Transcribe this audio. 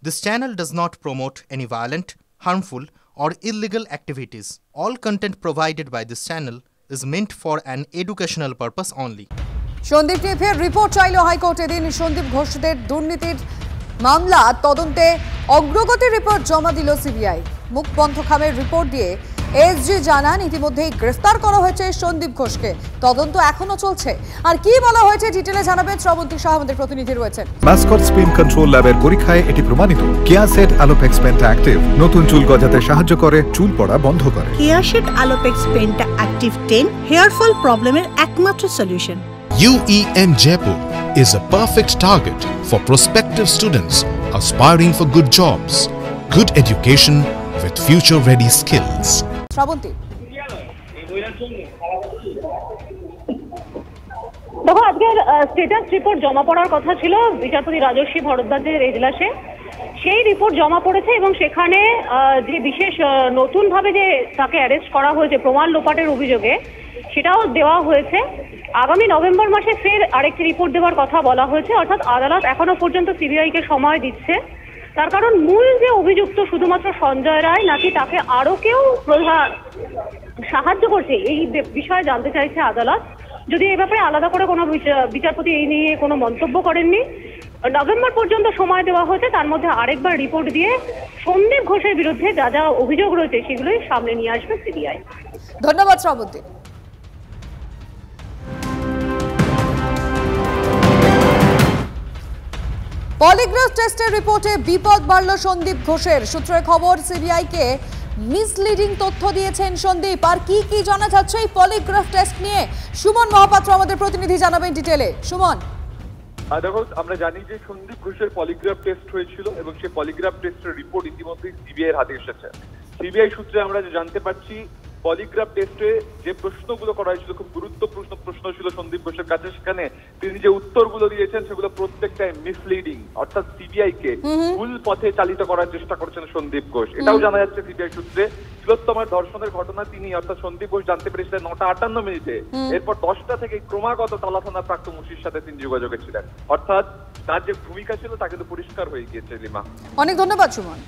This channel does not promote any violent, harmful, or illegal activities. All content provided by this channel is meant for an educational purpose only. Sandeep টিভির report চাইল হাইকোর্টে দিন সন্দীপ ঘোষদের দুর্নীতির মামলা তদন্তে অগ্রগতির report জমা দিল সিবিআই। মুখ বন্ধ খামের রিপোর্ট দিয়ে এসজি জানান ইতিমধ্যেই গ্রেফতার করা হয়েছে সন্দীপ ঘোষকে। তদন্ত এখনো চলছে। আর কি বলা হয়েছে ডিটেইলে জানাবেন শ্রবন্তী শাহ, আমাদের প্রতিনিধি রয়েছেন। মাসকট স্পিন কন্ট্রোল ল্যাবের পরীক্ষায় এটি প্রমাণিত। কিয়াসেট আলোপেক্স পেন্টা অ্যাক্টিভ নতুন চুল গজাতে সাহায্য করে, চুল পড়া বন্ধ করে। কিয়াসেট আলোপেক্স পেন্টা অ্যাক্টিভ 10 হেয়ার ফল প্রবলেমের একমাত্র solution. UEM Jaipur is a perfect target for prospective students aspiring for good jobs, good education with future-ready skills. শ্রবন্তী, দেখো, আজকের স্ট্যাটাস রিপোর্ট জমা পড়ার কথা ছিল বিচারপতি রাজস্বী ভরদ্বাজের এজলাসে। সেই রিপোর্ট জমা পড়েছে এবং সেখানে যে বিশেষ নতুনভাবে যে তাকে অ্যারেস্ট করা হয়েছে প্রমাণ লোপাটের অভিযোগে, সেটাও দেওয়া হয়েছে। আগামী নভেম্বর মাসে ফের আরেকটি রিপোর্ট দেওয়ার কথা বলা হয়েছে। অর্থাৎ আদালত এখনো পর্যন্ত সিবিআইকে সময় দিচ্ছে। তার কারণ মূল যে অভিযুক্ত শুধুমাত্র সঞ্জয় রায় নাকি তাকে আরো কেউ সাহায্য করছে, এই বিষয়ে জানতে চাইছে আদালত। যদি এ ব্যাপারে আলাদা করে কোনো বিচারপতি এই নিয়ে কোনো মন্তব্য করেননি। নভেম্বর পর্যন্ত সময় দেওয়া হয়েছে, তার মধ্যে আরেকবার রিপোর্ট দিয়ে সন্দীপ ঘোষের বিরুদ্ধে যা যা অভিযোগ রয়েছে সেগুলোই সামনে নিয়ে আসবে সিবিআই। ধন্যবাদ শ্রবন্তী। পলিগ্রাফ টেস্টের রিপোর্টে বিপদ বাড়ল সন্দীপ ঘোষের। সূত্রের খবর, সিবিআইকে মিসলিডিং তথ্য দিয়েছেন সন্দীপ। আর কি কি জানা যাচ্ছে এই পলিগ্রাফ টেস্ট নিয়ে? সুমন মহাপাত্র আমাদের প্রতিনিধি জানাবেন ডিটেলে। সুমন, দেখো, আমরা জানি যে সন্দীপ ঘোষের পলিগ্রাফ টেস্ট হয়েছিল এবং সেই পলিগ্রাফ টেস্টের রিপোর্ট ইতিমধ্যেই সিবিআই এর হাতে এসেছে। সিবিআই সূত্রে আমরা জানতে পারছি পলিগ্রাফ টেস্টে যে প্রশ্নগুলো করা হয়েছিল, খুব গুরুত্বপূর্ণ প্রশ্ন ছিল সন্দীপ ঘোষের কাছে। সেখানে তিনি যে উত্তরগুলো দিয়েছেন সেগুলো প্রত্যেকটাই মিসলিডিং, অর্থাৎ সিবিআই কে ভুল পথে চালিত করার চেষ্টা করছেন সন্দীপ ঘোষ। এটাও জানা যাচ্ছে সিবিআই সূত্রে। তিলোত্তমার ধর্ষণের ঘটনা তিনি অর্থাৎ সন্দীপ ঘোষ জানতে পেরেছিলেন 9:58 এরপর 10টা থেকে ক্রমাগত তলা থানার প্রাক্তন ওসির সাথে তিনি যোগাযোগে ছিলেন। অর্থাৎ তার যে ভূমিকা ছিল তা কিন্তু পরিষ্কার হয়ে গিয়েছে। লিমা, অনেক ধন্যবাদ সুমন।